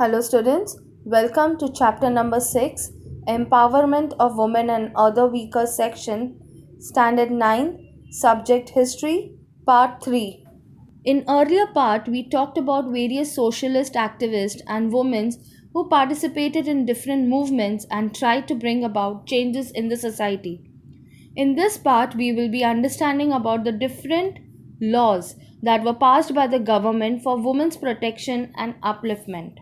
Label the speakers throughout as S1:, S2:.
S1: Hello, students. Welcome to chapter number 6 Empowerment of Women and Other Weaker Section, Standard 9, Subject History, Part 3. In earlier part, we talked about various socialist activists and women who participated in different movements and tried to bring about changes in the society. In this part, we will be understanding about the different laws that were passed by the government for women's protection and upliftment.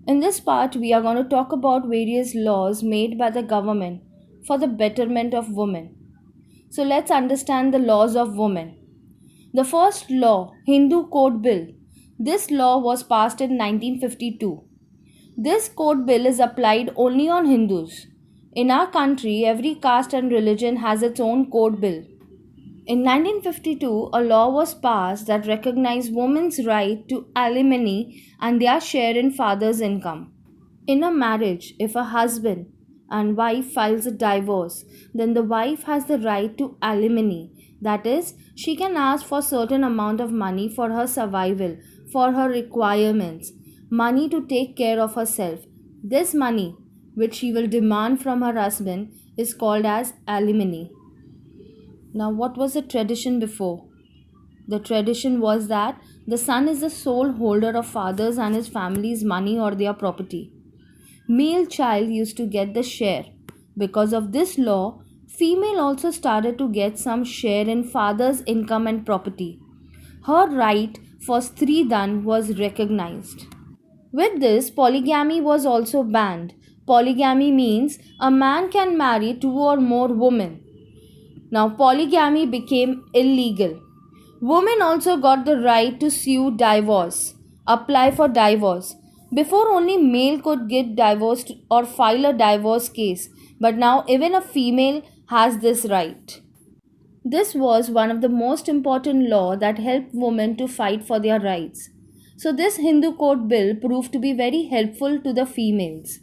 S1: In this part, we are going to talk about various laws made by the government for the betterment of women. So let's understand the laws of women. The first law, Hindu Code Bill. This law was passed in 1952. This code bill is applied only on Hindus. In our country, every caste and religion has its own code bill. In 1952, a law was passed that recognized women's right to alimony and their share in father's income. In a marriage, if a husband and wife files a divorce, then the wife has the right to alimony. That is, she can ask for certain amount of money for her survival, for her requirements, money to take care of herself. This money, which she will demand from her husband, is called as alimony. Now, what was the tradition before? The tradition was that the son is the sole holder of father's and his family's money or their property. Male child used to get the share. Because of this law, female also started to get some share in father's income and property. Her right for Stridan was recognized. With this, polygamy was also banned. Polygamy means a man can marry two or more women. Now, polygamy became illegal. Women also got the right to sue divorce, apply for divorce. Before, only male could get divorced or file a divorce case, but now even a female has this right. This was one of the most important law that helped women to fight for their rights. So this Hindu Code Bill proved to be very helpful to the females.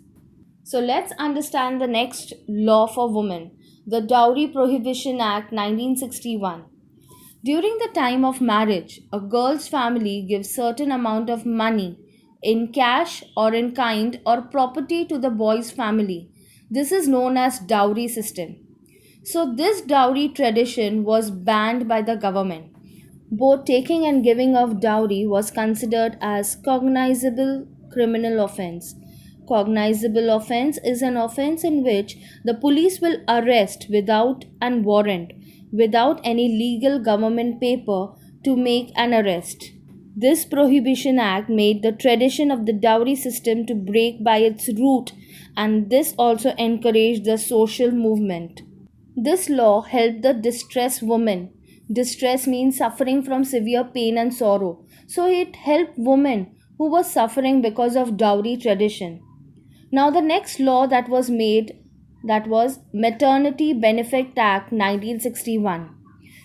S1: So let's understand the next law for women, the Dowry Prohibition Act 1961. During the time of marriage, a girl's family gives certain amount of money in cash or in kind or property to the boy's family. This is known as dowry system. So this dowry tradition was banned by the government. Both taking and giving of dowry was considered as cognizable criminal offense. Cognizable offense is an offense in which the police will arrest without an warrant, without any legal government paper to make an arrest. This Prohibition Act made the tradition of the dowry system to break by its root, and this also encouraged the social movement. This law helped the distressed women. Distress means suffering from severe pain and sorrow. So it helped women who were suffering because of dowry tradition. Now the next law that was made, that was Maternity Benefit Act 1961.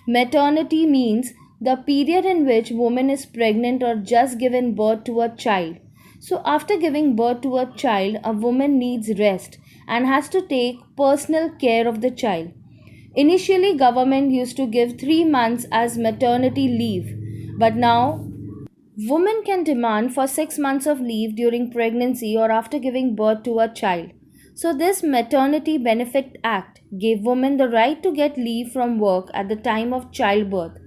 S1: Maternity means the period in which woman is pregnant or just given birth to a child. So after giving birth to a child, a woman needs rest and has to take personal care of the child. Initially, government used to give 3 months as maternity leave, but now women can demand for 6 months of leave during pregnancy or after giving birth to a child. So this Maternity Benefit Act gave women the right to get leave from work at the time of childbirth.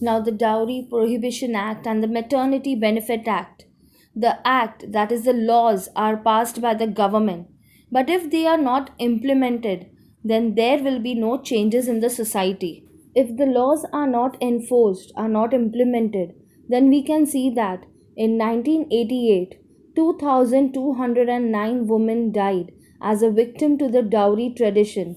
S1: Now the Dowry Prohibition Act and the Maternity Benefit Act. The act, that is the laws, are passed by the government. But if they are not implemented, then there will be no changes in the society. If the laws are not enforced, are not implemented, then we can see that in 1988, 2,209 women died as a victim to the dowry tradition.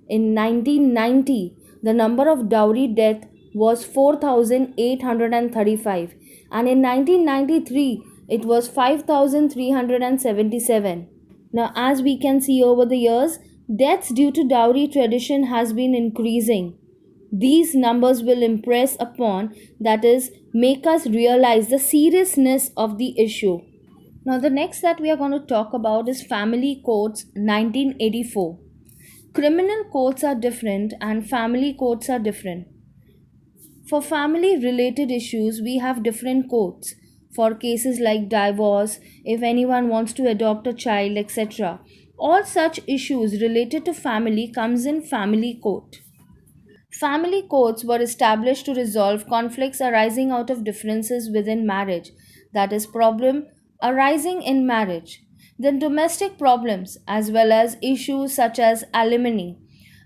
S1: In 1990, the number of dowry deaths was 4,835, and in 1993, it was 5,377. Now, as we can see over the years, deaths due to dowry tradition has been increasing. These numbers will impress upon, that is, make us realize the seriousness of the issue. Now, the next that we are going to talk about is Family Codes 1984. Criminal codes are different and family codes are different. For family related issues, we have different codes. for cases like divorce, if anyone wants to adopt a child, etc. All such issues related to family comes in family court. Family courts were established to resolve conflicts arising out of differences within marriage, that is, problem arising in marriage. Then domestic problems as well as issues such as alimony.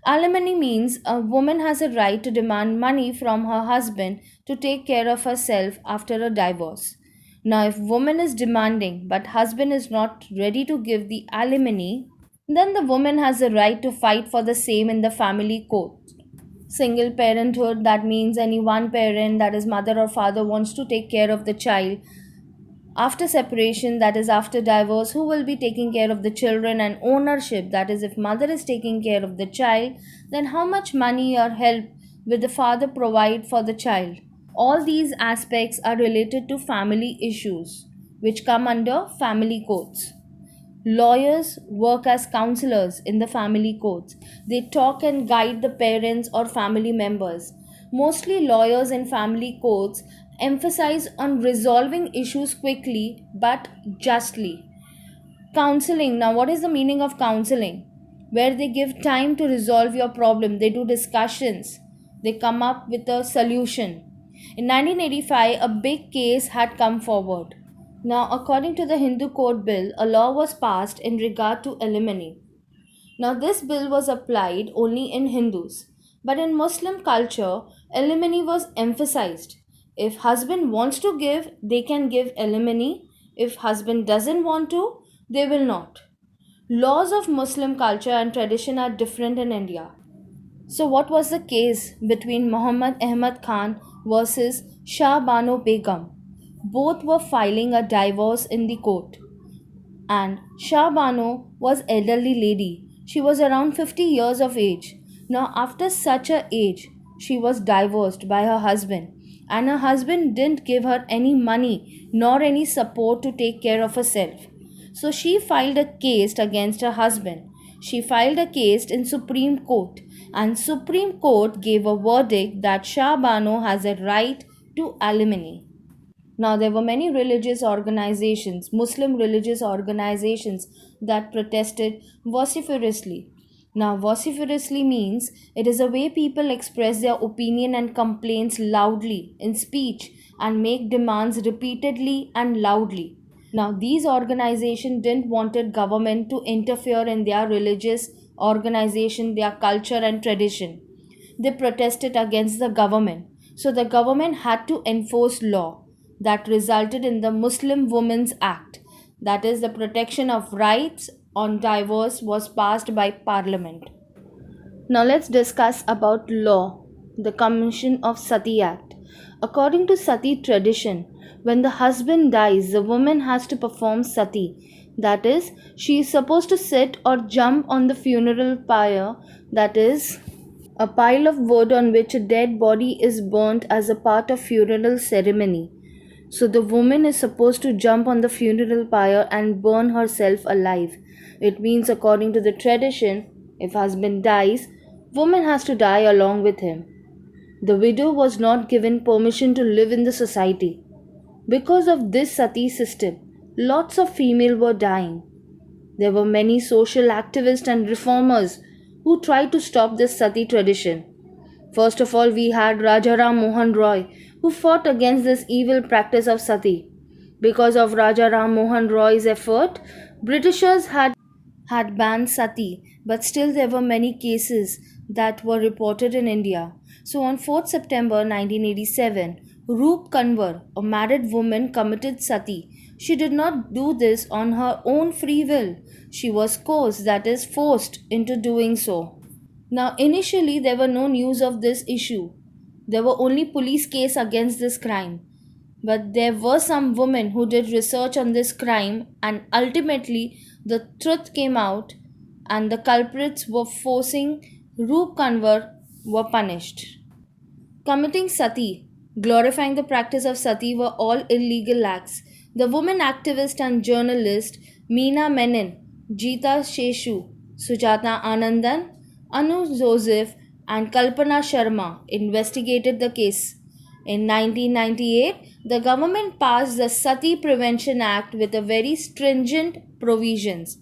S1: Alimony means a woman has a right to demand money from her husband to take care of herself after a divorce. Now, if woman is demanding but husband is not ready to give the alimony, then the woman has a right to fight for the same in the family court. Single parenthood, that means any one parent, that is mother or father, wants to take care of the child after separation, that is after divorce, who will be taking care of the children, and ownership, that is if mother is taking care of the child, then how much money or help will the father provide for the child. All these aspects are related to family issues which come under family courts. Lawyers work as counselors in the family courts. They talk and guide the parents or family members. Mostly, lawyers in family courts emphasize on resolving issues quickly but justly. Counseling. Now, what is the meaning of counseling? Where they give time to resolve your problem, they do discussions, they come up with a solution. In 1985, a big case had come forward. Now, according to the Hindu Code Bill, a law was passed in regard to alimony. Now, this bill was applied only in Hindus, but in Muslim culture, alimony was emphasized. If husband wants to give, they can give alimony. If husband doesn't want to, they will not. Laws of Muslim culture and tradition are different in India. So, what was the case between Muhammad Ahmad Khan versus Shah Bano Begum? Both were filing a divorce in the court, and Shah Bano was elderly lady. She was around 50 years of age. Now, after such a age, she was divorced by her husband, and her husband didn't give her any money nor any support to take care of herself. So she filed a case against her husband. She filed a case in Supreme Court, and Supreme Court gave a verdict that Shah Bano has a right to alimony. Now, there were many religious organizations, Muslim religious organizations, that protested vociferously. Now, vociferously means it is a way people express their opinion and complaints loudly in speech and make demands repeatedly and loudly. Now, these organizations didn't wanted government to interfere in their religious organization, their culture and tradition. They protested against the government. So the government had to enforce law that resulted in the Muslim Women's Act. That is, the protection of rights on divorce was passed by parliament. Now let's discuss about law, the Commission of Sati Act. According to Sati tradition, when the husband dies, the woman has to perform sati. That is, she is supposed to sit or jump on the funeral pyre, that is, a pile of wood on which a dead body is burnt as a part of funeral ceremony. So the woman is supposed to jump on the funeral pyre and burn herself alive. It means, according to the tradition, if husband dies, woman has to die along with him. The widow was not given permission to live in the society. Because of this sati system, lots of female were dying. There were many social activists and reformers who tried to stop this sati tradition. First of all, we had Raja Ram Mohan Roy, who fought against this evil practice of sati. Because of Raja Ram Mohan Roy's effort, Britishers had banned sati, but still there were many cases that were reported in India. So on 4th September 1987, Roop Kanwar, a married woman, committed sati. She did not do this on her own free will. She was coerced, that is, forced into doing so. Now, initially, there were no news of this issue. There were only police cases against this crime. But there were some women who did research on this crime, and ultimately, the truth came out, and the culprits were forcing Roop Kanwar were punished. Committing sati, glorifying the practice of sati, were all illegal acts. The woman activist and journalist Meena Menon, Geeta Sheshu, Sujata Anandan, Anu Joseph, and Kalpana Sharma investigated the case. In 1998, the government passed the Sati Prevention Act with a very stringent provisions.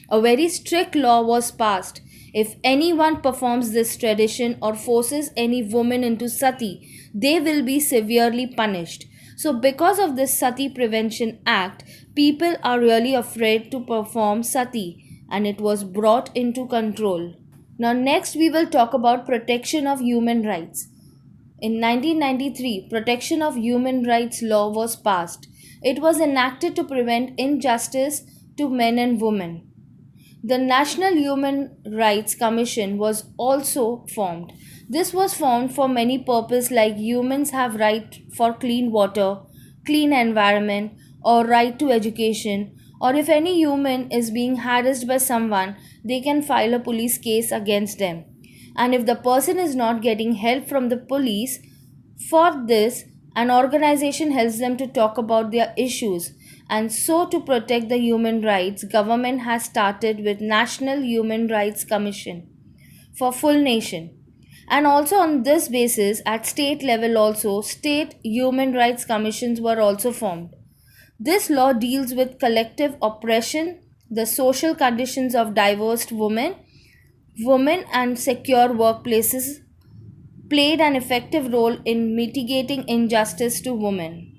S1: A very strict law was passed. If anyone performs this tradition or forces any woman into sati, they will be severely punished. So, because of this Sati Prevention Act, people are really afraid to perform sati, and it was brought into control. Now, next we will talk about protection of human rights. In 1993, Protection of Human Rights Law was passed. It was enacted to prevent injustice to men and women. The National Human Rights Commission was also formed. This was formed for many purposes like humans have right for clean water, clean environment, or right to education, or if any human is being harassed by someone, they can file a police case against them. And if the person is not getting help from the police, for this, an organization helps them to talk about their issues. And so to protect the human rights, government has started with National Human Rights Commission for full nation. And also on this basis, at state level also, state human rights commissions were also formed. This law deals with collective oppression, the social conditions of divorced women and secure workplaces played an effective role in mitigating injustice to women.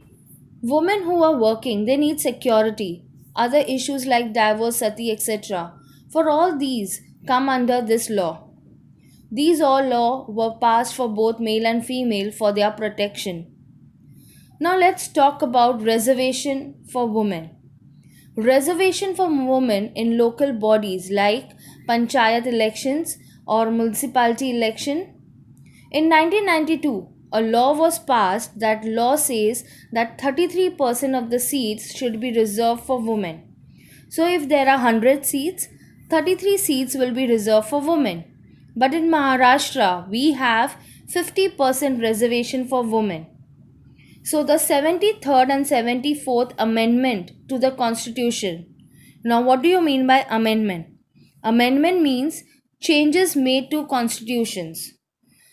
S1: Women who are working, they need security. Other issues like divorce, sati, etc. For all these come under this law. These all laws were passed for both male and female for their protection. Now let's talk about reservation for women. Reservation for women in local bodies like panchayat elections or municipality election. In 1992, a law was passed. That law says that 33% of the seats should be reserved for women. So if there are 100 seats, 33 seats will be reserved for women. But in Maharashtra, we have 50% reservation for women. So the 73rd and 74th amendment to the constitution. Now what do you mean by amendment? Amendment means changes made to constitutions.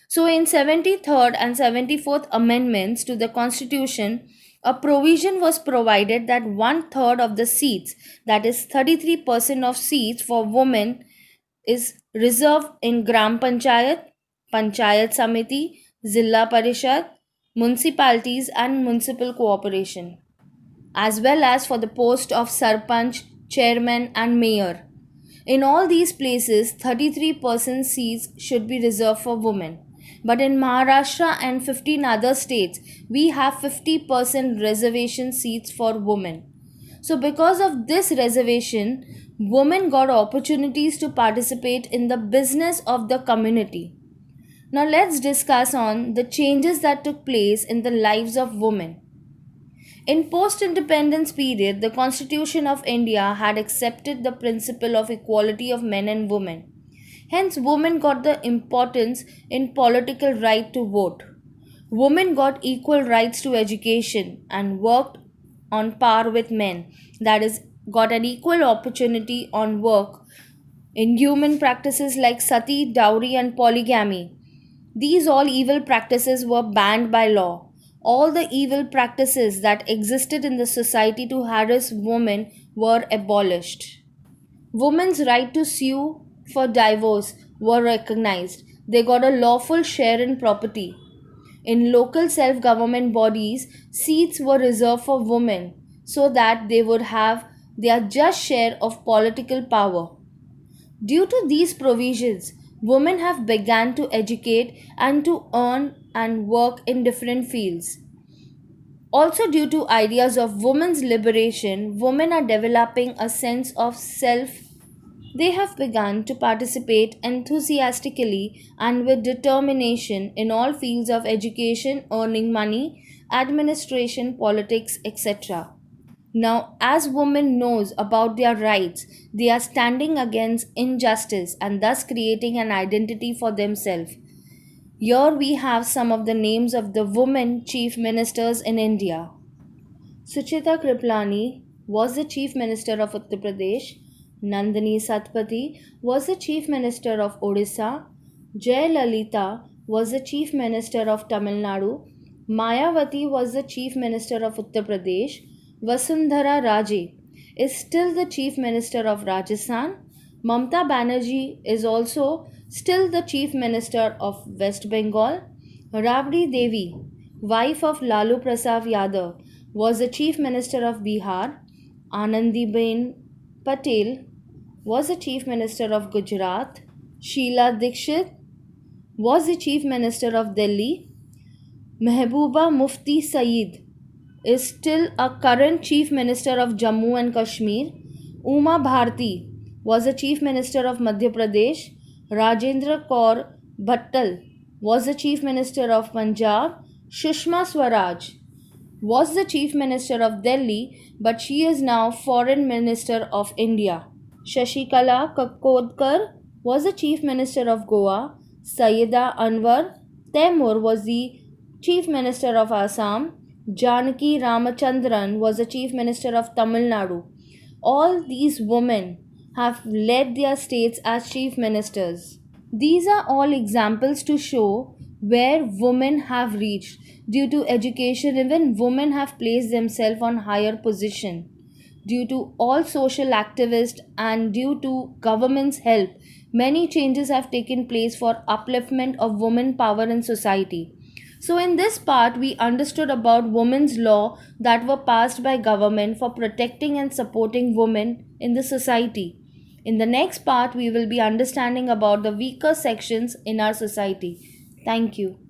S1: So in 73rd and 74th amendments to the constitution, a provision was provided that 1/3 of the seats, that is 33% of seats for women, is reserved in Gram Panchayat, Panchayat Samiti, Zilla Parishad, municipalities and municipal cooperation, as well as for the post of Sarpanch, Chairman and Mayor. In all these places, 33% seats should be reserved for women. But in Maharashtra and 15 other states, we have 50% reservation seats for women. So because of this reservation, women got opportunities to participate in the business of the community. Now let's discuss on the changes that took place in the lives of women. In post-independence period, the Constitution of India had accepted the principle of equality of men and women. Hence, women got the importance in political right to vote. Women got equal rights to education and worked on par with men. That is, got an equal opportunity on work in human practices like sati, dowry and polygamy. These all evil practices were banned by law. All the evil practices that existed in the society to harass women were abolished. Women's right to sue for divorce were recognized. They got a lawful share in property. In local self-government bodies, seats were reserved for women so that they would have their just share of political power. Due to these provisions, women have begun to educate and to earn and work in different fields. Also, due to ideas of women's liberation, women are developing a sense of self. They have begun to participate enthusiastically and with determination in all fields of education, earning money, administration, politics, etc. Now, as women knows about their rights, they are standing against injustice and thus creating an identity for themselves. Here we have some of the names of the women chief ministers in India. Suchita Kriplani was the chief minister of Uttar Pradesh. Nandini Satpathy was the chief minister of Odisha. Jayalalitha was the chief minister of Tamil Nadu. Mayawati was the Chief Minister of Uttar Pradesh. Vasundhara Raje is still the Chief Minister of Rajasthan. Mamata Banerjee is also still the Chief Minister of West Bengal. Rabri Devi, wife of Lalu Prasad Yadav, was the Chief Minister of Bihar. Anandiben Patel was the Chief Minister of Gujarat. Sheila Dikshit was the Chief Minister of Delhi. Mehbooba Mufti Saeed is still a current Chief Minister of Jammu and Kashmir. Uma Bharti was the Chief Minister of Madhya Pradesh. Rajendra Kaur Bhattal was the Chief Minister of Punjab. Sushma Swaraj was the Chief Minister of Delhi, but she is now Foreign Minister of India. Shashikala Kakodkar was the Chief Minister of Goa. Sayyida Anwar Taimur was the Chief Minister of Assam. Janaki Ramachandran was the Chief Minister of Tamil Nadu. All these women have led their states as Chief Ministers. These are all examples to show where women have reached. Due to education, even women have placed themselves on higher position. Due to all social activists and due to government's help, many changes have taken place for upliftment of women power in society. So in this part, we understood about women's law that were passed by government for protecting and supporting women in the society. In the next part, we will be understanding about the weaker sections in our society. Thank you.